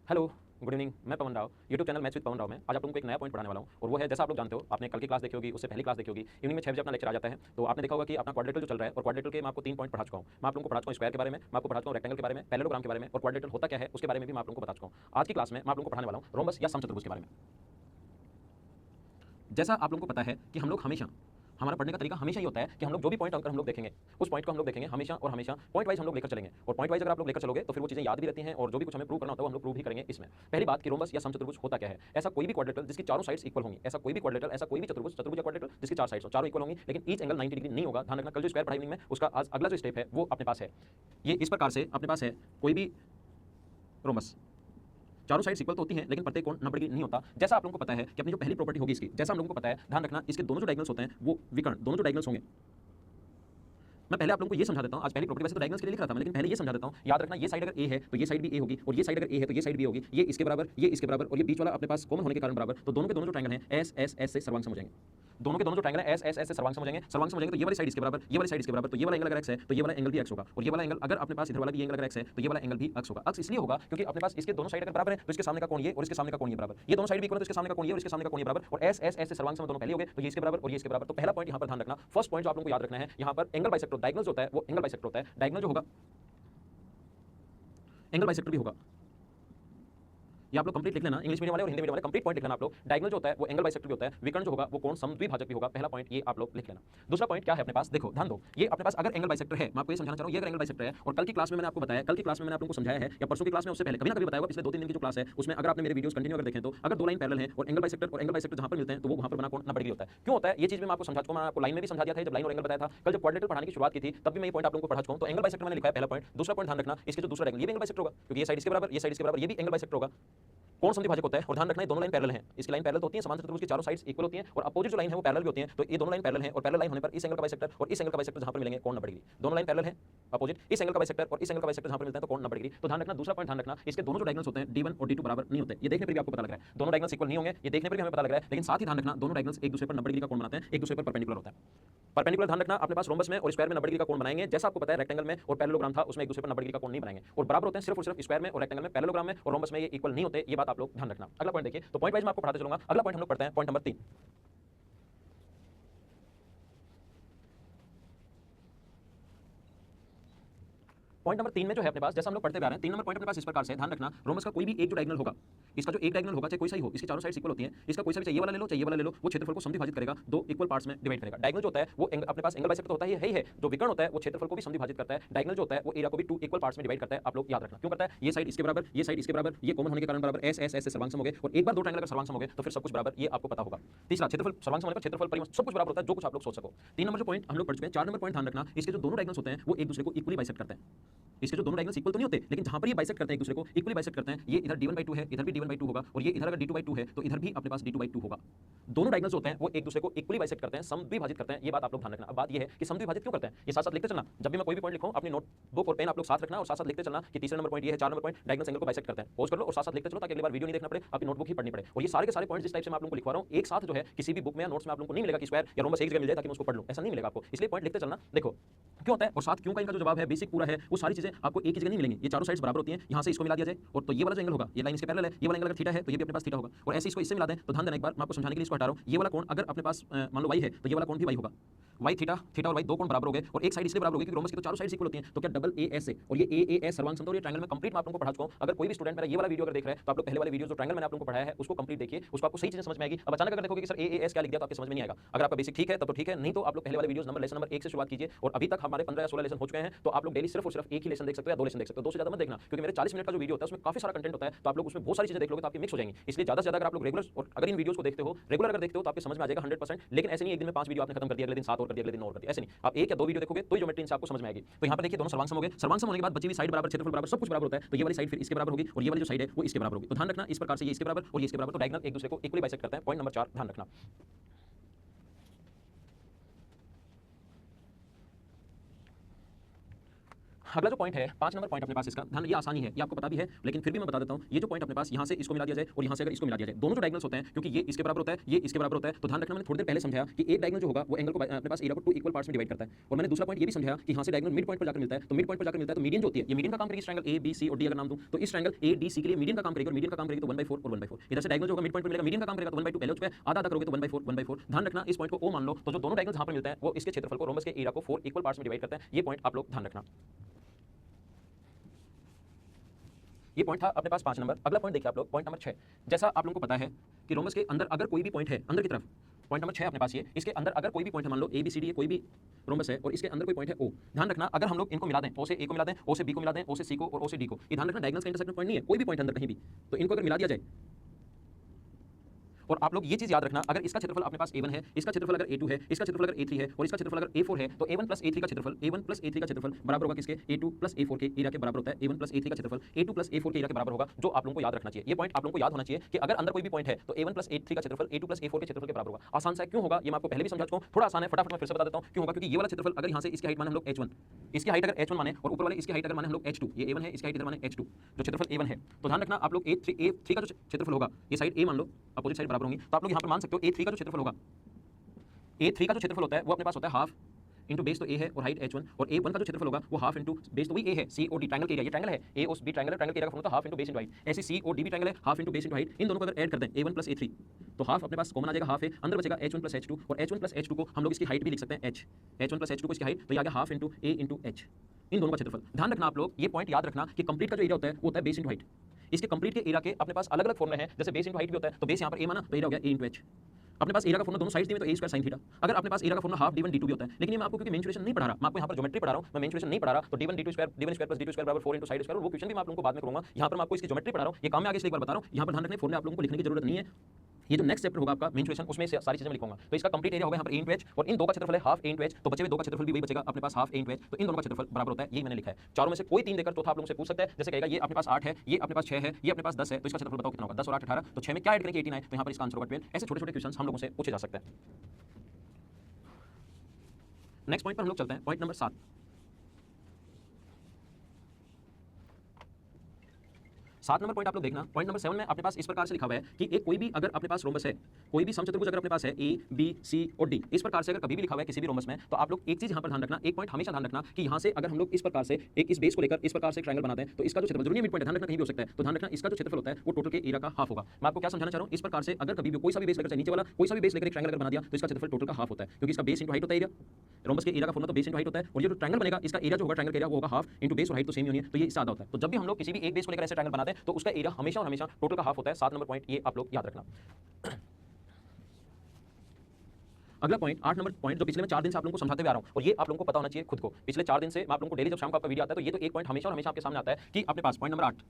Hello, good evening. मैं Pawan Rao, YouTube channel maths with Pawan Rao में आज आप लोगों को एक नया पॉइंट पढ़ाने वाला हूँ और वो है, जैसा आप लोग जानते हो, आपने कल की क्लास देखी होगी, उससे पहली क्लास देखी होगी, इवनिंग में 6 बजे अपना लेक्चर आ जाता है। तो आपने देखा होगा कि अपना क्वाड्रेटर जो चल रहा है और क्वाड्रेटर के मैं आपको 3 पॉइंट पढ़ा चुका हूँ। मैं आप लोगों को पढ़ा चुका हूँ स्क्वायर के बारे में, मैं आपको पढ़ा चुका हूँ रेक्टेंगल के बारे में, पैरेललोग्राम के बारे में और क्वाड्रेटर होता क्या है उसके बारे में भी मैं आप लोगों को बता चुका हूँ। आज की क्लास में मैं आप लोगों को पढ़ाने वाला हूँ रोम्बस या समचतुर्भुज के बारे में। जैसा आप लोगों को पता है कि हम लोग हमेशा, हमारा पढ़ने का तरीका हमेशा ही होता है कि हम लोग जो भी पॉइंट अगर हम लोग देखेंगे उस पॉइंट को हम लोग देखेंगे हमेशा और हमेशा पॉइंट वाइज हम लोग लेकर चलेंगे। और पॉइंट वाइज अगर आप लोग लेकर चलोगे तो फिर वो चीजें याद भी रहती हैं और जो भी कुछ हमें प्रूव करना होता है वो हम लोग प्रूव भी करेंगे। इसमें पहली बात कि रोम्बस या समचतुर्भुज होता क्या है। ऐसा कोई भी क्वाड्रेटर जिसकी चारों साइड्स इक्वल होंगी, ऐसा कोई भी क्वाड्रेटर, ऐसा कोई भी चतुर्भुज, चतुर्भुज या क्वाड्रेटर जिसकी चार साइड्स हो, चारों इक्वल होंगी लेकिन ईच एंगल 90 डिग्री नहीं होगा। ध्यान रखना, कल जो स्क्वायर पढ़ाई में उसका आज अगला जो स्टेप है वो अपने पास है। ये इस प्रकार से अपने पास है, कोई भी रोम्बस चारों साइड इक्वल तो होती हैं लेकिन प्रत्येक कोण 90 डिग्री नहीं होता। जैसा आप लोगों को पता है कि अपनी जो पहली प्रॉपर्टी होगी इसकी, जैसा हम लोगों को पता है, ध्यान रखना, इसके दोनों जो डायगोनल्स होते हैं वो विकर्ण, दोनों जो डायगोनल्स होंगे, मैं पहले आप लोगों को ये समझा देता हूं। आज पहली प्रॉपर्टी वैसे तो डायगोनल्स के लिए लिख रहा था मैं, लेकिन पहले ये समझा देता हूं। याद रखना, ये साइड अगर ए है तो ये साइड भी ए होगी और ये साइड अगर ए है तो ये साइड भी होगी। ये इसके बराबर, ये इसके बराबर और ये बीच वाला अपने पास कॉमन होने के कारण बराबर, तो दोनों के दोनों जो ट्रायंगल हैं एस एस एस से सर्वांग सम हो जाएंगे। दोनों के दोनों जो ट्रायंगल है एस एस एस से सर्वांग सम हो जाएंगे। सर्वांग सम हो जाएंगे तो ये वाली साइड इसके बराबर, ये वाली साइड इसके बराबर, तो ये वाला एंगल अगर एक्स है तो ये वाला एंगल भी एक्स होगा और ये वाला एंगल अगर अपने पास इधर वाला भी एंगल अगर एक्स है तो ये वाला एंगल भी एक्स होगा। एक्स इसलिए होगा क्योंकि अपने पास इसके दोनों साइड अगर बराबर है तो इसके सामने का कोण ये और इसके सामने का कोण ये बराबर, ये दोनों साइड भी इक्वल है तो इसके सामने का कोण ये और इसके सामने का कोण ये बराबर, और एस एस एस से सर्वांग सम दोनों पहले हो गए तो ये इसके बराबर और ये इसके बराबर। तो पहला पॉइंट यहां पर ध्यान रखना, फर्स्ट पॉइंट जो आप लोगों को याद रखना है, यहां पर एंगल बाइसेक्टर डायगोनल होता है वो एंगल बाइसेक्टर होता है। डायगोनल जो होगा एंगल बाइसेक्टर भी होगा। ये आप लोग कंप्लीट लिख लेना, इंग्लिश मीडियम वाले और हिंदी मीडियम वाले कंप्लीट पॉइंट लिखना आप लोग। डायगोनल जो होता है वो एंगल बाइसेक्टर भी होता है, विकर्ण जो होगा वो कोण समद्विभाजक भी होगा। पहला पॉइंट ये आप लोग लिख लेना। दूसरा पॉइंट क्या है अपने पास, देखो ध्यान दो, ये अपने पास अगर एंगल बाइसेक्टर है, मैं आपको ये समझाना चाह रहा हूं, ये अगर एंगल बाइसेक्टर है और कल की क्लास में मैंने आपको बताया, कल की क्लास में मैंने आप लोगों को समझाया है या परसों की क्लास में उससे पहले कभी ना कभी बताया होगा, पिछले 2-3 दिन की जो क्लास है उसमें अगर आपने मेरे वीडियोस कंटिन्यू अगर देखें तो अगर दो लाइन पैरेलल है और एंगल बाइसेक्टर जहां पर मिलते हैं तो वो वहां पर बना कोण 90 डिग्री होता है। क्यों होता है ये चीज मैं आपको समझा चुका हूं, मैं आपको लाइन में भी समझा दिया था जब लाइन और एंगल बताया था। कल जब क्वाड्रेटर पढ़ाने की शुरुआत की थी तब भी मैं ये पॉइंट आप लोगों को पढ़ा चुका हूं। तो एंगल बाइसेक्टर मैंने लिखा है पहला पॉइंट। दूसरा पॉइंट ध्यान रखना, इसके जो दूसरा डायगोनल ये भी एंगल बाइसेक्टर होगा क्योंकि ये साइड इसके बराबर, ये साइड इसके बराबर, ये भी एंगल बाइसेक्टर होगा। कौन समद्विभाजक होता है और ध्यान रखना ये दोनों लाइन पैरेलल हैं, इसकी लाइन पैरेलल तो होती है, समान चतुर्भुज की चारों साइड्स इक्वल होती हैं और अपोजिट जो लाइन है वो पैरेलल भी होती हैं। तो ये दोनों लाइन पैरेलल हैं और पैरेलल लाइन होने पर इस एंगल का बाइसेक्टर और इस एंगल का बाइसेक्टर जहां पर मिलेंगे कोण 90 डिग्री। दोनों लाइन पैरेलल हैं अपोजिट, इस एंगल का बाइसेक्टर और इस एंगल का बाइसेक्टर जहां पर मिलते हैं तो कोण 90 डिग्री। तो ध्यान रखना, दूसरा पॉइंट ध्यान रखना, इसके दोनों जो डायगोनल्स होते हैं d1 और d2 बराबर नहीं होते। ये देखने पर भी आपको पता लग रहा है दोनों डायगोनल्स इक्वल नहीं होंगे, ये देखने पर भी हमें पता लग रहा है, लेकिन साथ ही ध्यान रखना दोनों डायगोनल्स एक दूसरे पर 90 डिग्री का कोण बनाते हैं, एक दूसरे पर परपेंडिकुलर होता है। परपेंडिकुलर ध्यान रखना, अपने पास रोम्बस में और स्क्वायर में 90 डिग्री का कोण बनाएंगे, जैसा आपको पता है रेक्टेंगल में और पैरेललोग्राम था उसमें एक दूसरे पर 90 डिग्री का कोण नहीं बनाएंगे और बराबर होते हैं सिर्फ और सिर्फ स्क्वायर में और रेक्टेंगल में, पैरेललोग्राम में और रोम्बस में ये इक्वल नहीं होते। ये बात आप लोग ध्यान रखना। अगला पॉइंट देखिए, तो पॉइंट वाइज मैं आपको पढ़ाते चलूंगा। अगला पॉइंट हम लोग पढ़ते हैं पॉइंट नंबर 3। पॉइंट नंबर 3 में जो है अपने पास, जैसा हम लोग पढ़ते आ रहे हैं, 3 नंबर पॉइंट अपने पास इस प्रकार से, ध्यान रखना, रोमस का कोई भी एक जो डायगोनल होगा, इसका जो एक डायगोनल होगा चाहे कोई सा ही हो, इसकी चारों साइड्स इक्वल होती हैं, इसका कोई सा भी चाहिए वाला ले लो, चाहिए वाला ले लो, वो क्षेत्रफल को समद्विभाजित करेगा, दो इक्वल पार्ट्स में डिवाइड करेगा। डायगोनल जो होता है वो अपने पास एंगल बाइसेक्टर होता है, यही है। जो विकर्ण होता है वो क्षेत्रफल को भी समद्विभाजित करता है। डायगोनल जो होता है वो एरिया को भी 2 इक्वल पार्ट्स में डिवाइड करता है। आप लोग याद रखना क्यों करता है, ये साइड इसके बराबर, ये साइड इसके बराबर, ये कॉमन होने के कारण बराबर, एस एस एस से सर्वांग सम हो गए और एक बार दो ट्रायंगल अगर सर्वांग सम हो गए तो फिर सब कुछ बराबर, ये आपको पता होगा। तीसरा, क्षेत्रफल सर्वांग सम होने पर क्षेत्रफल परिमाण सब कुछ बराबर होता है, जो कुछ आप लोग सोच सको। 3 नंबर जो पॉइंट हम लोग पढ़ चुके हैं। 4 नंबर पॉइंट ध्यान रखना, इसके जो दोनों डायगोनल्स होते हैं वो एक दूसरे को इक्वली बाइसेक्ट करते हैं। इसके जो दोनों डायगोनल्स इक्वल तो नहीं होते, लेकिन जहां पर ये बाइसेक्ट करते हैं एक दूसरे को इक्वली बाइसेक्ट करते हैं, ये इधर d1/2 है, इधर भी d1/2 होगा और ये इधर अगर d2/2 है तो इधर भी अपने पास d2/2 होगा। दोनों डायगोनल्स होते हैं वो एक दूसरे को इक्वली बाइसेक्ट करते हैं, समद्विभाजित करते हैं। ये बात आप लोग ध्यान रखना। अब बात ये है कि समद्विभाजित क्यों करते हैं, ये साथ साथ लिखते चलना। जब भी मैं कोई भी पॉइंट लिखूं अपनी नोटबुक और पेन आप लोग साथ रखना और साथ साथ लिखते चलना कि तीसरा नंबर पॉइंट ये है, 4 नंबर पॉइंट डायगोनल एंगल को बाइसेक्ट करते हैं। पॉज कर लो और साथ साथ लिखते चलो ताकि अगली बार वीडियो नहीं देखना पड़े, आपकी नोटबुक ही पढ़नी पड़े। और ये सारे के सारे पॉइंट्स जिस टाइप से मैं आप लोगों को लिखवा रहा हूं एक साथ जो है किसी भी बुक में या नोट्स में आप लोगों को नहीं मिलेगा कि स्क्वायर या रोम्बस एक जगह मिल जाए ताकि मैं उसको पढ़ लूं, ऐसा नहीं मिलेगा आपको। इसलिए पॉइंट लिखते चलना। देखो क्यों होता है और साथ क्यों का इनका जो जवाब है बेसिक पूरा है, वो सारी चीजें आपको एक ही जगह नहीं मिलेंगी। ये चारों साइड्स बराबर होती हैं, यहां से इसको मिला दिया जाए और तो ये वाला जो एंगल होगा, ये लाइन इसके पैरेलल है, ये वाला एंगल अगर थीटा है तो ये भी अपने पास थीटा होगा और ऐसे इसको इससे मिला दें। तो ध्यान देना, एक बार मैं आपको समझाने के लिए इसको हटा रहा हूं। ये वाला कोण अगर अपने पास मान लो y है तो ये वाला कोण भी y होगा। y थीटा, थीटा और y दो कोण बराबर हो गए और एक साइड इसलिए बराबर हो गई क्योंकि रोमस की तो चारों साइड्स इक्वल होती हैं। तो क्या डबल ए एस है और ये ए ए एस सर्वांग समता और ये ट्रायंगल में कंप्लीट मैं आप लोगों को पढ़ा चुका हूं। अगर कोई भी स्टूडेंट मेरा ये वाला वीडियो अगर देख रहा है तो आप लोग पहले वाले वीडियो जो ट्रायंगल मैंने आप लोगों को पढ़ाया है उसको कंप्लीट देखिए, उसको आपको सही चीजें समझ में आएगी। अब अचानक अगर देखोगे कि सर ए ए एस क्या लिख दिया तो आपको समझ में नहीं आएगा। अगर आपका बेसिक ठीक है तब तो ठीक है, नहीं तो आप लोग पहले वाले वीडियोस नंबर लेसन नंबर 1 से शुरुआत कीजिए और अभी तक हमारे 15 या 16 लेसन हो चुके हैं। तो आप लोग डेली सिर्फ और सिर्फ एक ही लेसन देख सकते हो या 2 लेसन देख सकते हो, 2 से ज्यादा मत देखना क्योंकि मेरे 40 मिनट का जो वीडियो होता है उसमें काफी सारा कंटेंट होता है। तो आप लोग उसमें बहुत सारी चीजें देख लोगे तो आपकी मिक्स हो जाएंगी। इसलिए ज्यादा से ज्यादा अगर आप लोग रेगुलर और अगर इन वीडियोस को देखते हो, रेगुलर अगर देखते हो तो आपको समझ में आ जाएगा 100%। लेकिन ऐसे नहीं एक दिन में 5 वीडियो आपने खत्म कर दिया, अगले दिन 7 और कर दिया, अगले दिन और कर दिया, ऐसे नहीं। आप एक या 2 वीडियो देखोगे तो ज्योमेट्री से आपको समझ में आएगी। तो यहाँ पर देखिए दोनों सर्वांग सम हो गए। सर्वांग सम होने के बाद बची हुई साइड बराबर, क्षेत्रफल बराबर, सब कुछ बराबर होता है। तो ये वाली साइड फिर इसके बराबर होगी और ये वाली जो साइड है वो इसके बराबर होगी। तो ध्यान रखना इस प्रकार से ये इसके बराबर और ये इसके बराबर, तो डायगोनल एक दूसरे को इक्वली बाइसेक्ट करते हैं। पॉइंट नंबर 4 ध्यान रखना। अगला जो पॉइंट है 5 नंबर पॉइंट अपने पास इसका ध्यान, ये आसानी है, ये आपको पता भी है, लेकिन फिर भी मैं बता देता हूँ। ये जो पॉइंट अपने पास यहाँ से इसको मिला दिया जाए और यहाँ से अगर इसको मिला दिया जाए, दोनों जो डायगोनल्स होते हैं, क्योंकि ये इसके बराबर होता है, ये इसके बराबर होता है, तो ध्यान रखना मैंने थोड़ी देर पहले समझाया कि एक डायगोनल जो होगा वो एंगल को अपने पास एरिया को 2 इक्वल पार्ट्स में डिवाइड करता है। और मैंने दूसरा पॉइंट ये भी समझाया कि यहाँ से डायगोनल मिड पॉइंट पर जाकर मिलता है, तो मिड पॉइंट पर जाकर मिलता है तो मीडियन जो होती है, ये मीडियन का काम करेगी। इस ट्रायंगल ए बी सी और डी अगर नाम दूं तो इस ट्रायंगल ए डी सी के लिए मीडियन का काम करेगी, और मीडियन का काम करेगी तो 1/4 और 1/4। इधर से डायगोनल जो होगा मिड पॉइंट पर मिलेगा, मीडियन का काम करेगा तो 1/2, पहले उस पे आधा आधा करोगे तो 1/4 1/4। ध्यान रखना इस पॉइंट को ओ मान लो, तो जो दोनों डायगोनल जहां पर मिलते हैं वो इसके क्षेत्रफल को, रोम्बस के एरिया को 4 इक्वल पार्ट्स में डिवाइड करते हैं। ये पॉइंट आप लोग ध्यान रखना। ये पॉइंट था अपने पास 5 नंबर। अगला पॉइंट देखिए आप लोग, पॉइंट नंबर 6। जैसा आप लोगों को पता है कि रोम्बस के अंदर अगर कोई भी पॉइंट है अंदर की तरफ, पॉइंट नंबर 6 अपने पास ये, इसके अंदर अगर कोई भी पॉइंट है, मान लो ए बी सी डी कोई भी रोम्बस है और इसके अंदर कोई पॉइंट है ओ, ध्यान रखना अगर हम लोग इनको मिला दें, ओ से ए को मिला दें, ओ से बी को मिला दें, ओ से सी को और ओ से डी को, ये ध्यान रखना डायगोनल्स का इंटरसेक्शन पॉइंट नहीं है, कोई भी पॉइंट अंदर कहीं भी, तो इनको अगर मिला दिया जाए, और आप लोग ये चीज याद रखना, अगर इसका क्षेत्रफल अपने पास A1 है, इसका क्षेत्रफल अगर A2 है, इसका क्षेत्रफल अगर A3 है और इसका क्षेत्रफल अगर A4 है, तो A1 प्लस A3 का क्षेत्रफल, A1 प्लस A3 का क्षेत्रफल बराबर होगा किसके, A2 प्लस A4 के एरिया के बराबर होता है। A1 प्लस A3 का क्षेत्रफल A2 प्लस A4 के एरिया के बराबर होगा, जो आप लोगों को याद रखना चाहिए। ये पॉइंट आप लोगों को याद होना चाहिए कि अगर अंदर कोई भी पॉइंट है तो A1 प्लस A3 का क्षेत्रफल A2 प्लस A4 के क्षेत्रफल के बराबर होगा। आसान सा क्यों होगा, ये मैं आपको पहले भी समझा चुका हूं, थोड़ा आसान है, फटाफट मैं फिर से बता देता हूं क्यों होगा। क्योंकि ये वाला क्षेत्रफल अगर यहां से इसकी हाइट माने हम लोग H1, इसकी हाइट अगर H1 माने और ऊपर वाले इसकी हाइट अगर माने हम लोग H2, ये A1 है, इसकी हाइट इधर माने H2, जो क्षेत्रफल A1 है, तो ध्यान रखना आप लोग A3 का जो क्षेत्रफल होगा, ये साइड A मान लो, अपोजिट साइड बराबर होंगी, तो आप लोग यहां पर मान सकते हो A3 का जो क्षेत्रफल होगा, A3 का जो क्षेत्रफल होता है वो अपने पास होता है हाफ इंटू बेस तो A है और हाइट H1, और A1 का जो क्षेत्रफल होगा वो हाफ इंटू बेस तो वही A है, COD ट्रायंगल के एरिया, ये ट्रायंगल है A और B ट्रायंगल है, ट्रायंगल के एरिया का formula half into base into height, ऐसे COD भी ट्रायंगल है, half into base into height. इन दोनों को अगर ऐड कर दें A1 प्लस A3 तो हाफ अपने पास कॉमन आ जाएगा, हाफ है, अंदर बचेगा H1 प्लस H2, और H1 प्लस H2 को हम लोग इसकी हाइट भी लिख सकते हैं H1 प्लस H2 को इसकी हाइट, तो ये आ गया half into A into H, इन दोनों का क्षेत्रफल। ध्यान रखना आप लोग ये पॉइंट याद रखना कि कंप्लीट का जो एरिया होता है वो होता है बेस इंटू हाइट। इसके कंप्लीट के एरिया के अपने पास अलग अलग फॉर्मूले हैं, जैसे बेस इंटू हाइट भी होता है, तो बेस यहाँ पर A माना तो एरिया हो गया A इंटू H। अपने पास एरिया का फॉर्मूला दोनों साइड्स में तो A स्क्वायर sin थीटा। अगर अपने पास एरिया का फॉर्मूला हाफ d1 d2 भी होता है, लेकिन ये मैं आपको क्योंकि मेंसुरेशन नहीं पढ़ा रहा, मैं आपको यहाँ पर ज्योमेट्री पढ़ा रहा हूँ, मैं मेंसुरेशन नहीं पढ़ा रहा, तो d1 d2 square plus d2 square बराबर 4 इंटू साइड स्क्वायर, वो क्वेश्चन भी मैं आप लोगों को बाद में करूंगा। यहाँ पर मैं आपको इसकी ज्योमेट्री पढ़ा रहा हूँ, ये काम में आगे इसलिए एक बार बता रहा हूँ, यहाँ पर ध्यान रखने फॉर्मूले आप लोगों को लिखने की जरूरत नहीं है। ये जो नेक्स्ट चैप्टर होगा आपका मेंसुरेशन, उसमें से सारी चीजें मैं लिखूंगा। तो इसका कंप्लीट एरिया होगा यहाँ पर A इंटू H, और इन दो का क्षेत्रफल है हाफ A इंटू H, तो बचे हुए दो का क्षेत्रफल भी वही बचेगा अपने पास हाफ A इंटू H, तो इन दोनों का क्षेत्रफल बराबर होता है, यही मैंने लिखा है। चारों में से कोई 3 देकर चौथा आप लोगों से पूछ सकता है, जैसे कहेगा ये अपने पास 8 है, ये अपने पास 6 है, ये अपने पास 10 है, तो इसका क्षेत्रफल बताओ कितना होगा, 10 और 8 18, तो 6 में क्या ऐड करेंगे 18 है, तो यहाँ पर इसका आंसर होगा 12। ऐसे छोटे छोटे क्वेश्चन हम लोगों से पूछे जा सकते हैं। नेक्स्ट पॉइंट पर हम लोग चलते हैं, पॉइंट नंबर 7। 7 नंबर पॉइंट आप लोग देखना, पॉइंट नंबर 7 में अपने पास इस प्रकार से लिखा हुआ है कि एक कोई भी अगर अपने पास रोम्बस है, कोई भी समचतुर्भुज अगर अपने पास है A B C और D, इस प्रकार से अगर कभी भी लिखा हुआ है किसी भी रोम्बस में, तो आप लोग एक चीज यहाँ पर ध्यान रखना, एक पॉइंट हमेशा ध्यान रखना कि यहाँ से अगर हम लोग इस प्रकार से एक इस बेस को लेकर इस प्रकार से ट्रायंगल बनाते हैं, तो इसका जो क्षेत्रफल जरूरी मिड पॉइंट ध्यान रखना कहीं भी हो सकता है, तो ध्यान रखना इसका जो क्षेत्रफल होता है वो टोटल के एरिया का हाफ होगा। मैं आपको क्या समझाना चाह रहा हूँ, इस प्रकार से अगर कभी भी कोई सा भी बेस लेकर, नीचे वाला कोई सा भी बेस लेकर एक ट्रायंगल अगर बना दिया तो इसका क्षेत्रफल टोटल का हाफ होता है, क्योंकि इसका बेस इंटू हाइट होता है एरिया, रोम्बस के एरिया का फॉर्मूला तो बेस इंटू हाइट होता है, और ये जो ट्रायंगल बनेगा इसका एरिया जो होगा ट्रायंगल का एरिया वो होगा हाफ इंटू बेस और हाइट तो सेम ही होनी है, तो ये इससे आधा होता है। तो जब भी हम लोग किसी भी एक बेस को लेकर ऐसे ट्रायंगल बनाते हैं तो उसका एरिया हमेशा और हमेशा टोटल का हाफ होता है। 7 नंबर पॉइंट ये आप लोग याद रखना। अगला पॉइंट 8 नंबर पॉइंट, जो पिछले में 4 दिन से आप लोगों को समझाते हुए आ रहा हूं, और ये आप लोगों को पता होना चाहिए खुद को, पिछले 4 दिन से मैं आप लोगों को डेली जब शाम को आपका वीडियो आता है तो ये तो एक पॉइंट हमेशा और हमेशा आपके सामने आता है कि अपने पास पॉइंट नंबर 8,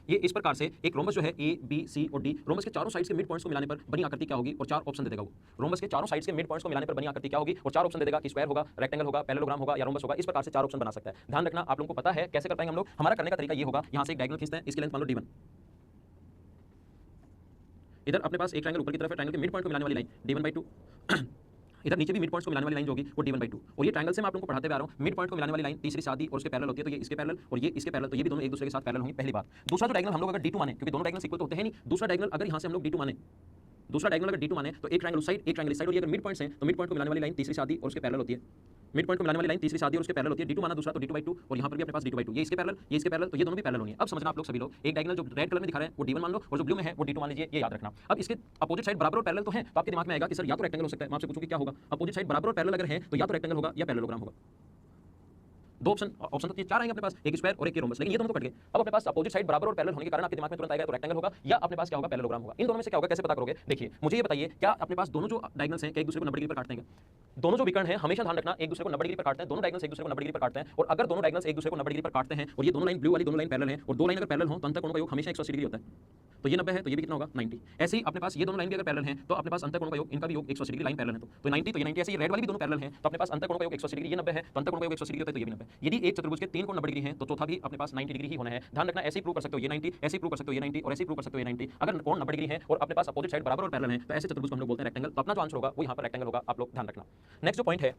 ये इस प्रकार से एक रोम्बस जो है A B C और D, रोम्बस के चारों साइड्स के मिड पॉइंट्स को मिलाने पर बनी आकृति क्या होगी, और 4 ऑप्शन दे देगा वो। रोम्बस के चारों साइड्स के मिड पॉइंट्स को मिलाने पर बनी आकृति क्या होगी, और 4 ऑप्शन दे देगा कि स्क्वायर होगा, रेक्टेंगल होगा, पैरेललोग्राम होगा या रोम्बस होगा। इस प्रकार से 4 ऑप्शन बना सकता है। ध्यान रखना आप लोगों को पता है कैसे कर पाएंगे हम लोग। हमारा करने का तरीका ये होगा, यहाँ से एक डायगोनल खींचते हैं, इसकी लेंथ मान लो D1, इधर अपने पास एक ट्रायंगल ऊपर की तरफ है, ट्रायंगल के मिड पॉइंट को मिलाने वाली लाइन D1/2, इधर नीचे भी मिड पॉइंट्स को मिलाने वाली लाइन जो होगी वो D1/2, और ये ट्रायंगल से मैं आप लोगों को पढ़ाते हुए आ रहा हूं, मिड पॉइंट को मिलाने वाली लाइन तीसरी सादी और उसके पैरेलल होती है, तो ये इसके पैरेलल और ये इसके पैरेलल, तो ये भी दोनों एक दूसरे के साथ पैरेलल होंगे, पहली बात। दूसरा जो डायगोनल हम लोग अगर D2 माने, क्योंकि दोनों डायगोनल इक्वल तो होते हैं नहीं, दूसरा डायगोनल अगर यहां से हम लोग D2 माने, दूसरा डायगोनल अगर D2 माने तो एक ट्रायंगल उस साइड, एक ट्रायंगल इस साइड, और ये अगर मिड पॉइंट्स हैं तो मिड पॉइंट को मिलाने वाली लाइन तीसरी सादी और उसके पैरेलल होती है, मिड पॉइंट को मिलाने वाली लाइन तीसरी सादी और उसके पैरेलल होती है। D2 माना दूसरा तो D2/2, और यहाँ पर भी अपने पास D2/2, ये इसके पैरेलल, ये इसके पैरेलल, तो ये दोनों भी पैरेलल होंगे। अब समझना आप लोग सभी लोग, एक डायगोनल जो रेड कलर में दिखा रहे हैं वो D1 मान लो, और जो ब्लू में है वो D2 मान लीजिए, ये याद रखना। अब इसके अपोजिट साइड बराबर और पैरेलल तो है, तो आपके दिमाग में आएगा कि सर या तो रेक्टेंगल हो सकता है, मैं आपसे पूछूं कि क्या होगा, अपोजिट साइड बराबर और पैरेलल अगर है तो या तो रेक्टेंगल होगा या पैरेललोग्राम होगा। दो ऑप्शन तो 4 आएंगे अपने पास, एक स्क्वायर और एक रोम्बस, लेकिन ये दोनों तो कट गए। अब अपने पास अपोजिट साइड बराबर और पैरेलल होने के कारण आपके दिमाग में तुरंत आएगा तो रेक्टेंगल होगा या अपने पास क्या होगा, पैरेललोग्राम होगा। इन दोनों में से क्या होगा, कैसे पता करोगे? देखिए मुझे ये बताइए, क्या अपने पास दोनों जो डायगोनल्स हैं एक दूसरे को 90 डिग्री पर काटते हैं? दोनों जो विकर्ण हैं हमेशा ध्यान रखना एक दूसरे को 90 डिग्री पर काटते हैं, दोनों डायगोनल्स एक दूसरे को 90 डिग्री पर काटते हैं, और अगर दोनों डायगोनल्स एक दूसरे को 90 डिग्री पर काटते हैं और ये दोनों लाइन ब्लू वाली दोनों लाइन पैरेलल हैं और दो लाइन अगर पैरेलल हो तो अंतःकोण का योग हमेशा 180 डिग्री होता है, तो ये 90 है तो ये भी कितना होगा 90। ऐसे ही अपने पास ये दोनों लाइन भी अगर पैरेलल हैं तो अपने पास अंतःकोण का योग, इनका भी योग 180 डिग्री, लाइन पैरेलल है तो 90, तो ये 90। ऐसे ही रेड वाली भी दोनों पैरेलल हैं तो अपने पास अंतःकोण का योग 180 डिग्री, ये 90 है तो अंतःकोण का योग 180 डिग्री होता है, तो ये भी 90। यदि एक चतुर्भुज के 3 कोण 90 डिग्री हैं तो चौथा भी अपने पास 90 डिग्री ही होना है। ध्यान रखना, ऐसे ही प्रूव कर सकते हो ये 90, ऐसे ही प्रूव कर सकते हो ये 90 और ऐसे ही प्रूव कर सकते हो ये 90। अगर कोण 90 डिग्री है और अपने पास अपोजिट साइड बराबर और पैरेलल है तो ऐसे चतुर्भुज को हम लोग बोलते हैं रेक्टेंगल। तो अपना जो आंसर होगा वो यहाँ पर रेक्टेंगल होगा, आप लोग ध्यान रखना। नेक्स्ट जो पॉइंट है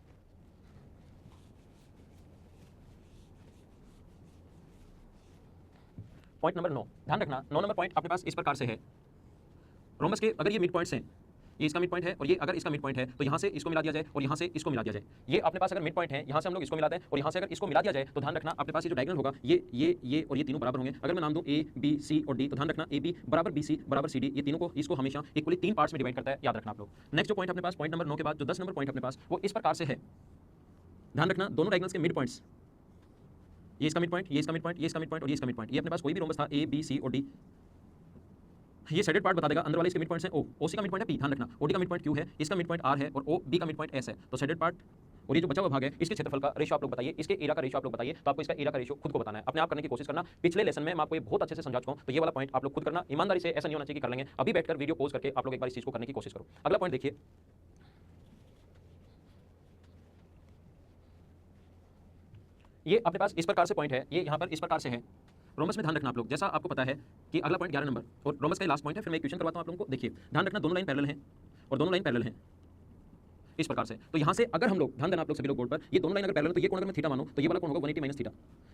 पॉइंट नंबर 9, ध्यान रखना 9 नंबर पॉइंट अपने पास इस प्रकार से है। रोमस के अगर ये मिड पॉइंट्स हैं, ये इसका मिड पॉइंट है और ये अगर इसका मिड पॉइंट है तो यहाँ से इसको मिला दिया जाए और यहाँ से इसको मिला दिया जाए। ये अपने पास अगर मिड पॉइंट है, यहाँ से हम लोग इसको मिलाते हैं और यहाँ से अगर इसको मिला दिया जाए तो ध्यान रखना अपने पास ये जो डायगोनल होगा ये और ये तीनों बराबर होंगे। अगर मैं नाम दूं ए बी सी और डी तो ध्यान रखना ए बी बराबर बी सी बराबर सी डी, ये तीनों को इसको हमेशा इक्वली 3 पार्ट्स में डिवाइड करता है, याद रखना आप लोग। नेक्स्ट जो पॉइंट अपने पास पॉइंट नंबर 9 के बाद जो 10 नंबर पॉइंट अपने पास वो इस प्रकार से है। ध्यान रखना दोनों डायगोनल्स के मिड पॉइंट्स, ये इसका मिड पॉइंट, ये इसका मिड पॉइंट, ये इसका मिड पॉइंट और ये इसका मिड पॉइंट, ये अपने पास कोई भी रोमस था ए बी सी और डी, ये शेडेड पार्ट बता देगा। अंदर वाले इसके मिड पॉइंट्स हैं ओ, ओसी का मिड पॉइंट है पी, ध्यान रखना ओडी का मिड पॉइंट क्यू है, इसका मिड पॉइंट आर है और ओ बी का मिड पॉइंट एस है। तो शेडेड पार्ट और ये जो बचा हुआ भाग है इसके क्षेत्रफल का रेशियो आप लोग बताइए, इसके एरिया का रेशियो आप लोग बताइए। तो आपको इसका एरिया का रेशियो खुद को बताना है, अपने आप करने की कोशिश करना। पिछले लेसन में मैं आपको ये बहुत अच्छे से समझा चुका हूं, तो ये वाला पॉइंट आप लोग खुद करना ईमानदारी से, ऐसा नहीं होना चाहिए कि कर लेंगे। अभी बैठकर वीडियो पॉज करके आप लोग एक बार इस चीज को करने की कोशिश करो। अगला पॉइंट देखिए, ये अपने पास इस प्रकार से पॉइंट है, ये यहाँ पर इस प्रकार से है। रोमस में ध्यान रखना आप लोग, जैसा आपको पता है कि अगला पॉइंट 11 नंबर और रोमस का लास्ट पॉइंट है। फिर मैं क्वेश्चन करवाता हूं आप लोगों को। देखिए ध्यान रखना दोनों लाइन पैरेलल हैं और दोनों लाइन पैरेलल हैं इस प्रकार से। तो यहाँ से अगर हम लोग ध्यान देना आप लोग सभी लोग बोर्ड पर, ये दोनों लाइन अगर पैरेलल तो ये कोण अगर मैं थीटा मानूं तो ये वाला कोण होगा 180 माइनस थीटा।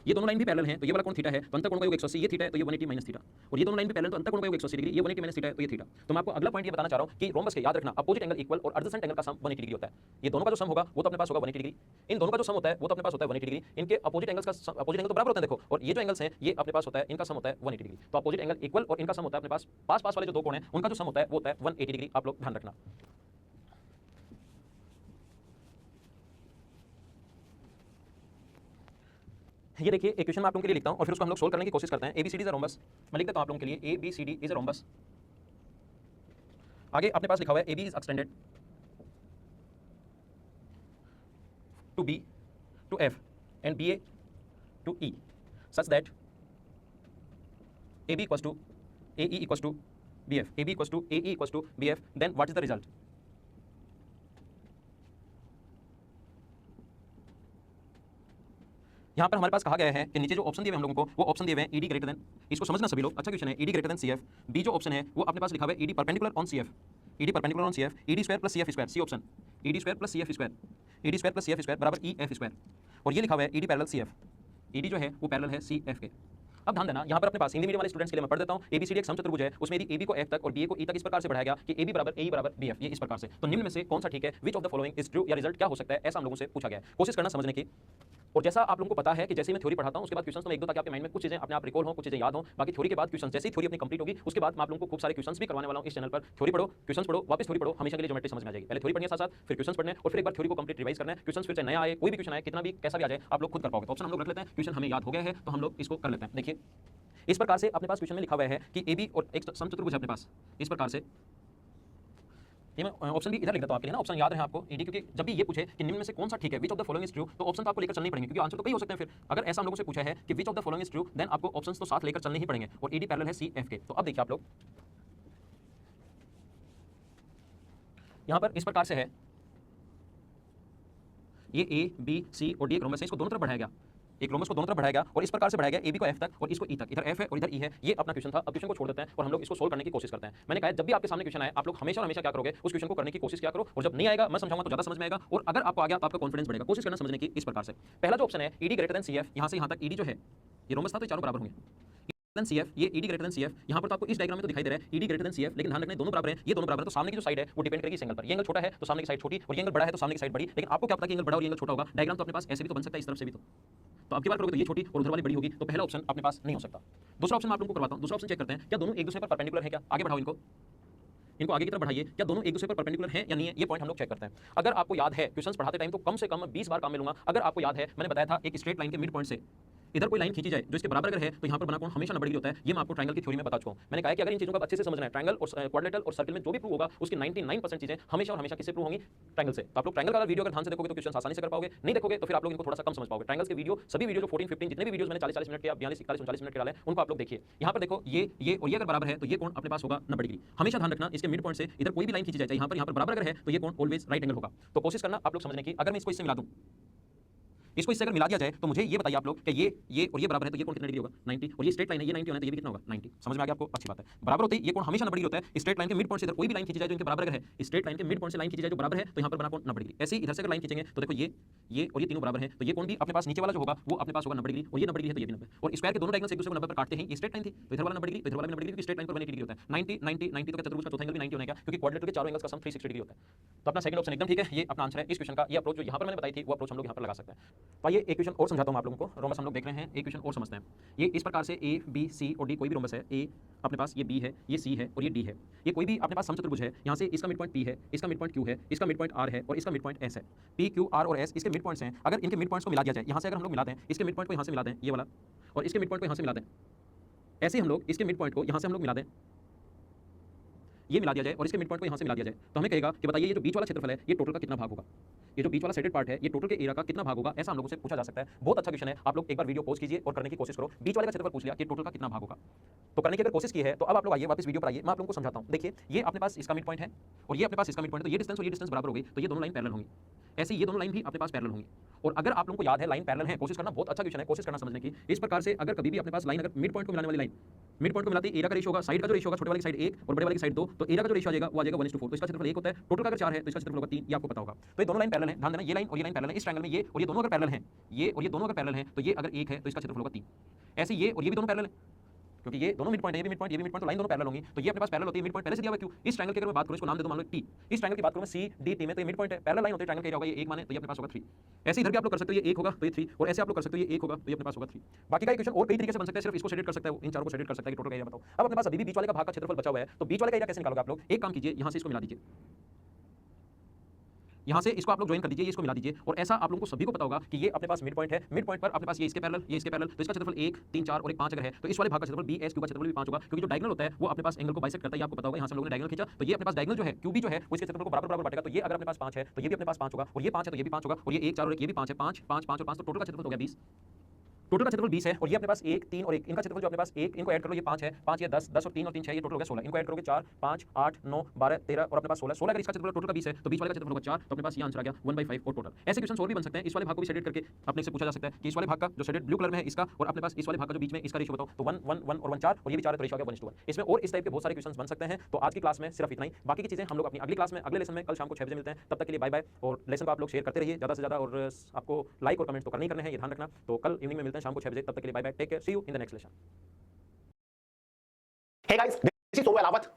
ये दोनों लाइन भी पैरेलल हैं तो ये वाला कोण थीटा है तो अंतर कोण का योग 180, ये थीटा है तो ये 180 माइनस थीटा। और ये दोनों लाइन भी पैरेलल तो अंतर कोण का योग 180 डिग्री, ये 180 माइनस थीटा है तो ये थीटा। तो मैं आपको अगला पॉइंट ये बताना चाह रहा हूं कि रोमस के याद रखना अपोजिट एंगल इक्वल और एडजेसेंट एंगल का सम 180 डिग्री होता है। ये दोनों का जो सम होगा वो तो अपने पास होगा 180 डिग्री, इन दोनों का जो सम होता है वो तो अपने पास होता है 180 डिग्री। इनके अपोजिट एंगल्स का अपोजिट एंगल तो बराबर होता है देखो, और ये जो एंगल्स हैं ये अपने पास होता है, इनका सम होता है 180 डिग्री। तो अपोजिट एंगल इक्वल और इनका सम होता है अपने पास पास वाले जो दो कोण हैं उनका जो सम होता है वो होता है 180 डिग्री। आप लोग ध्यान रखना। ये देखिए एक क्वेश्चन मैं आप लोगों के लिए लिखता हूं और फिर उसको हम लोग सोल्व करने की कोशिश करते हैं। ABCD इज अ रोम्बस, मैं लिख देता हूं आप लोगों के लिए ABCD इज अ रोम्बस। आगे अपने पास लिखा हुआ है AB is extended to B to F and BA to E such that AB equals to AE equals to BF, AB equals to AE equals to BF, then what is the result. यहाँ पर हमारे पास कहा गया है कि नीचे जो option दिए हुए हम लोगों को वो ऑप्शन दिए हुए हैं ED ग्रेटर देन, इसको समझना सभी लोग, अच्छा क्वेश्चन है। ED greater than CF, B जो ऑप्शन है वो अपने पास लिखा हुआ है ED perpendicular on CF, ED perpendicular on CF, ED square plus CF square, C option ED square plus CF square, ED square plus CF square बराबर EF square, और ये लिखा हुआ है ED पैरेलल CF, ED जो है वो parallel है CF के। अब ध्यान देना यहाँ पर अपने पास हिंदी मीडियम वाले स्टूडेंट्स के लिए मैं पढ़ देता हूँ। ABCD एक समचतुर्भुज है, उसमें यदि AB को F तक और BA को E तक इस प्रकार से बढ़ाया गया कि AB बराबर AE बराबर BF, ये इस प्रकार से, तो निम्न में से कौन सा ठीक है, विच of the following is true, या रिजल्ट क्या हो सकता है, ऐसा हम लोगों से पूछा गया है। कोशिश करना समझने की। और जैसा आप लोगों को पता है कि जैसे ही मैं थ्योरी पढ़ाता हूं उसके बाद क्वेश्चन तो मैं एक दो ताकि आपके माइंड में कुछ चीजें अपने आप रिकॉल हो, कुछ चीजें याद हो। बाकी थ्योरी के बाद क्वेश्चन, जैसे ही थ्योरी अपनी कंप्लीट होगी उसके बाद मैं आप लोगों को खूब सारे क्वेश्चंस भी करवाने वाला हूं इस चैनल पर। थ्योरी पढ़ो, क्वेश्चंस पढ़ो, वापस थ्योरी पढ़ो, हमेशा के लिए ज्योमेट्री समझ में आ जाएगी। पहले थ्योरी पढ़ने के साथ फिर क्वेश्चंस पढ़ने और फिर एक बार थ्योरी को कंप्लीट रिवाइज करना है। क्वेश्चंस फिर से नया आए, कोई भी क्वेश्चन आए, कितना भी कैसा भी आ जाए, आप लोग खुद कर पाओगे। तो ऑप्शन हम लोग रख लेते हैं, क्वेश्चन हमें याद हो गया है तो हम लोग इसको कर लेते हैं। देखिए इस प्रकार से अपने पास क्वेश्चन में लिखा हुआ है कि AB और एक समचतुर्भुज है अपने पास इस प्रकार से। ये मैं ऑप्शन भी इधर लिख देता हूं आपके लिए ना, ऑप्शन याद रहे आपको ED, क्योंकि जब भी ये पूछे कि निम्न में से कौन सा ठीक है, विच of the following is true, तो ऑप्शन तो आपको लेकर चलने ही पड़ेंगे क्योंकि आंसर तो कई हो सकते हैं। फिर अगर ऐसा हम लोगों से पूछा है कि which of the following is true, then आपको ऑप्शंस तो साथ लेकर चलने ही पड़ेंगे, और ED पैरेलल है CF के। तो अब देखिए आप लोग यहां पर इस प्रकार से है, ये A B C और D एक रोमस है, इसको दोनों तरफ बढ़ाया गया, एक रोमस को दोनों तरफ बढ़ाया गया और इस प्रकार से बढ़ाया गया AB को F तक और इसको E तक, इधर F है और इधर E है। ये अपना क्वेश्चन था। अब क्वेश्चन को छोड़ देते हैं और हम लोग इसको सोल्व करने की कोशिश करते हैं। मैंने कहा जब भी आपके सामने क्वेश्चन आए आप लोग हमेशा और हमेशा क्या करोगे, उस क्वेश्चन को करने की कोशिश क्या करो, और जब नहीं आएगा मैं समझाऊंगा तो ज्यादा समझ में आएगा, और अगर आपको आ गया तो आपका कॉन्फिडेंस बढ़ेगा। कोशिश करना समझने की इस प्रकार से। पहला जो ऑप्शन है ED ग्रेटर देन CF, यहाँ से यहाँ तक ED जो है ये रोमस था तो चारों बराबर होंगे, CF, ये ED ग्रेटर देन CF, यहाँ पर तो आपको इस डायग्राम में तो दिखाई दे रहा है ED ग्रेटर देन CF, लेकिन ध्यान रखना दोनों बराबर हैं, ये दोनों बराबर है तो सामने की जो साइड है वो डिपेंड करेगी इस एंगल पर। ये एंगल छोटा है तो सामने की साइड छोटी, और ये एंगल बड़ा है तो सामने की साइड बड़ी। लेकिन आपको क्या पता कि एंगल बड़ा और ये एंगल छोटा होगा, डायग्राम तो अपने पास ऐसे भी तो बन सकता है, इस तरफ से भी तो आपकी बात करोगे तो ये छोटी और उधर वाली बड़ी होगी, तो पहला ऑप्शन अपने पास नहीं हो सकता। दूसरा ऑप्शन मैं आप लोगों को करवाता हूं। दूसरा ऑप्शन चेक करते हैं क्या दोनों एक दूसरे पर परपेंडिकुलर है क्या, आगे बढ़ाओ इनको आगे की तरफ बढ़ाइए, क्या दोनों एक दूसरे पर परपेंडिकुलर हैं या नहीं है, ये पॉइंट हम लोग चेक करते हैं। अगर आपको याद है क्वेश्चंस पढ़ाते टाइम तो कम से कम 20 बार काम में लूंगा। अगर आपको याद है मैंने बताया था एक स्ट्रेट लाइन के मिड पॉइंट से इधर कोई लाइन खींची जाए जो इसके बराबर अगर है तो यहाँ पर बना कोण हमेशा 90 डिग्री होता है। ये मैं आपको ट्रायंगल की थ्योरी में बता चुका हूँ। मैंने कहा कि अगर इन चीजों को अच्छे से समझना है, ट्रायंगल और क्वाड्रिलेटरल और सर्कल में जो भी प्रूव होगा उसकी 99% चीजें हमेशा और हमेशा किससे प्रूव होंगी, ट्रायंगल से। तो आप लोग ट्रायंगल का वीडियो अगर ध्यान से देखोगे तो क्वेश्चन आसानी से कर पाओगे, नहीं देखोगे तो फिर आप लोग इनको थोड़ा सा कम समझ पाओगे। ट्रायंगल्स के वीडियो सभी वीडियो जो 14-15 जितने भी वीडियोस मैंने 40-40 मिनट के या 42-41 39 मिनट के डाले उनको आप लोग देखिए। यहाँ पर देखो ये और ये अगर बराबर है तो ये कोण अपने पास होगा 90 डिग्री। हमेशा ध्यान रखना इसके मिड पॉइंट से इधर कोई भी लाइन खींची जाए, यहाँ पर बराबर अगर है तो ये कोण ऑलवेज राइट एंगल होगा। तो कोशिश करना आप लोग समझने की। अगर मैं इसको इससे मिला दूं, इसको इससे अगर मिला दिया जाए तो मुझे ये बताइए आप लोग कि ये और ये बराबर है तो ये कोण कितना डिग्री होगा 90, और ये स्ट्रेट लाइन है, ये 90 होना है तो ये भी कितना होगा 90। समझ में आ गया आपको? अच्छी बात है। बराबर होते ही ये कोण हमेशा 90 डिग्री होता है। स्ट्रेट लाइन के मिड पॉइंट से इधर कोई भी लाइन खींची जाए जो इनके बराबर अगर है, स्ट्रेट लाइन के मिड पॉइंट से लाइन खींची जाए जो बराबर है तो यहाँ पर बना कोण 90 डिग्री। ऐसे ही इधर से अगर लाइन खींचेंगे तो देखो ये और ये तीनों बराबर है तो ये कोण भी अपने पास नीचे वाला जो होगा वो अपने पास होगा 90 डिग्री, और ये 90 डिग्री है तो ये भी 90, और स्क्वायर के दोनों डायगोनल एक दूसरे को 90 पर काटते हैं। ये स्ट्रेट लाइन थी तो इधर वाला 90 डिग्री तो इधर वाला 90 डिग्री, क्योंकि स्ट्रेट लाइन पर 180 डिग्री होता है। 90 90 90 तो क्या चतुर्भुज का चौथा एंगल भी 90 होने का, क्योंकि क्वाड्रेटर के चारों एंगल्स का सम 360 डिग्री होता है। तो अपना सेकंड ऑप्शन एकदम ठीक है, ये अपना आंसर है इस क्वेश्चन का। ये अप्रोच जो यहाँ पर मैंने बताई थी वो अप्रोच हम लोग यहाँ पर लगा सकते हैं। तो आइए एक क्वेश्चन और समझाता हूँ आप लोगों को। रोमस हम लोग देख रहे हैं, एक क्वेश्चन और समझते हैं। ये इस प्रकार से ए बी सी और डी कोई भी रोमस है, ए अपने पास ये बी है, ये सी है और ये डी है। ये कोई भी अपने पास समचतुर्भुज है, यहाँ से इसका मिड पॉइंट पी है, इसका मिड पॉइंट क्यू है, इसका मिड पॉइंट आर है और इसका मिड पॉइंट एस है। पी क्यू आर और एस इसके मिड पॉइंट्स हैं। अगर इनके मिड पॉइंट्स को मिला दिया जाए, यहाँ से अगर हम लोग मिलाते हैं, इसके मिड पॉइंट को यहाँ से मिला दें ये वाला, और इसके मिड पॉइंट को यहाँ से मिला दें, ऐसे हम लोग इसके मिड पॉइंट को यहाँ से हम लोग मिला दें, ये मिला दिया जाए और इसके मिड पॉइंट को यहाँ से मिला दिया जाए, तो हमें कहेगा कि बताइए ये जो बीच वाला क्षेत्रफल है ये टोटल का कितना भाग होगा। ये जो बीच वाला सेटेड पार्ट है ये टोटल के एरिया का कितना भाग होगा, ऐसा हम लोगों से पूछा जा सकता है। बहुत अच्छा क्वेश्चन है, आप लोग एक बार वीडियो पॉज कीजिए और करने की कोशिश करो। बीच वाले का क्षेत्रफल पूछ लिया कि टोटल का कितना भाग होगा, तो करने की अगर कोशिश की है तो अब आप लोग आइए वापस वीडियो पर आइए, मैं आप लोगों को समझाता हूँ। देखिए ये अपने पास इसका मिड पॉइंट है और ये अपने पास इसका मिड पॉइंट, तो ये डिस्टेंस और ये डिस्टेंस बराबर हो गई तो ये दोनों लाइन पैरेलल होंगी। ऐसे ये दोनों लाइन भी अपने पास पैरेलल होंगी। और अगर आप लोगों को याद है लाइन पैरेलल है, कोशिश करना, बहुत अच्छा क्वेश्चन है, कोशिश करना समझने की। इस प्रकार से अगर कभी भी अपने पास लाइन अगर मिड पॉइंट को मिलाने वाली लाइन मिड पॉइंट को मिलाते एरिया का रेशियो होगा, साइड का जो रेशियो होगा, छोटे वाले की साइड 1 और बड़े वाले की साइड 2, तो एरिया का जो रेशियो आ जाएगा वो आ जाएगा 1:4। तो इसका क्षेत्रफल 1 होता है, टोटल का अगर 4 है तो इसका क्षेत्रफल होगा 3, ये आपको पता होगा। तो ये दोनों लाइन पैरेलल हैं, ध्यान देना, ये लाइन और ये लाइन पैरेलल है। इस ट्रायंगल में ये और ये दोनों अगर पैरेलल हैं, ये और ये दोनों अगर पैरेलल हैं तो ये अगर 1 है तो इसका क्षेत्रफल होगा 3। ऐसे ये और ये भी दोनों पैरेलल है, क्योंकि ये दोनों मिड पॉइंट है, ये भी मिड पॉइंट, ये भी मिड पॉइंट, तो लाइन दोनों पैरेलल होंगी, तो ये अपने पास पैरेलल होती है। मिड पॉइंट पहले से दिया हुआ है, क्यों? इस ट्रायंगल की अगर मैं बात करूं, इसको नाम दे दो मान लो टी। इस ट्रायंगल की बात करूं मैं सी डी टी में, तो ये मिड पॉइंट है, पैरेलल लाइन होती है, ट्रायंगल का एरिया होगा ये 1 माने तो ये अपने पास होगा 3। ऐसे इधर भी आप लोग कर सकते हो, ये 1 होगा तो ये 3, और ऐसे आप लोग कर सकते हो, ये 1 होगा तो ये अपने पास होगा 3। बाकी का क्वेश्चन और कई तरीके से बन सकता है, सिर्फ इसको शेडेड कर सकता है, इन चारों को शेडेड कर सकता है कि टोटल का एरिया बताओ। अब अपने पास अभी भी बीच वाले का भाग का क्षेत्रफल बचा हुआ है, तो बीच वाले का एरिया कैसे निकालोगे आप लोग? एक काम कीजिए, यहाँ से इसको मिला दीजिए, यहाँ से इसको आप लोग ज्वाइन कर दीजिए, इसको मिला दीजिए, और ऐसा आप लोगों को सभी को पता होगा कि ये अपने पास मिड पॉइंट है, मिड पॉइंट पर अपने पास ये इसके पैरेलल, ये इसके पैरेलल, तो इसका क्षेत्रफल 1 3 4 और 1 5 अगर है तो इस वाले भाग का क्षेत्रफल बी एस क्यू का क्षेत्रफल भी 5 होगा, क्योंकि जो डायगोनल होता है वो अपने पास एंगल को बाइसेक्ट करता है, ये आपको पता होगा। यहाँ से हम लोगों ने डायगोनल खींचा तो ये अपने पास डायगोनल जो है क्यू भी जो है वो इसके क्षेत्रफल को बराबर बराबर बांटेगा, तो ये अगर अपने पास 5 है तो ये भी अपने पास 5 होगा, और ये 5 है तो ये भी 5 होगा, और ये 1 4 और 1 ये भी 5 है, 5 5 5 और 5, तो टोटल का क्षेत्रफल हो गया 20। टोटल का क्षेत्रफल 20 है, और ये अपने पास 1 3 और 1, इनका क्षेत्रफल जो अपने पास 1, इनको ऐड कर लो, ये 5 है, 5 ये 10 10 और 3 और 3 6, ये टोटल हो गया 16, इनको ऐड करोगे 4 5 8 9 12 13 और अपने पास 16 अगर इसका क्षेत्रफल टोटल का 20 है तो बीच वाले का क्षेत्रफल होगा 4, तो अपने पास ये आंसर आ गया 1/5 और टोटल। ऐसे क्वेश्चन और भी बन सकते हैं। इस वाले भाग को भी शेडेड करके अपने से पूछा जा सकता है कि इस वाले भाग का जो शेडेड ब्लू कलर में है इसका, और अपने पास इस वाले भाग का जो बीच में इसका रेशियो बताओ, तो 1 1 1 और 1 4, और ये भी 4 है तो रेशियो आ गया 1:1। इसमें और इस टाइप के बहुत सारे क्वेश्चंस बन सकते हैं। तो आज की क्लास में सिर्फ इतना ही, बाकी की चीजें हम लोग अपनी अगली क्लास में, अगले लेसन में कल शाम को 6 बजे मिलते हैं। तब तक के लिए बाय बाय, और लेसन को आप लोग शेयर करते रहिए ज़्यादा से ज़्यादा, और आपको लाइक और कमेंट्स तो करने ही करने हैं, ये ध्यान रखना। तो कल इवनिंग में मिलते हैं शाम को 6 बजे, तब तक के लिए bye bye, take care, see you in the next lesson. Hey guys, this is Somu Alawat.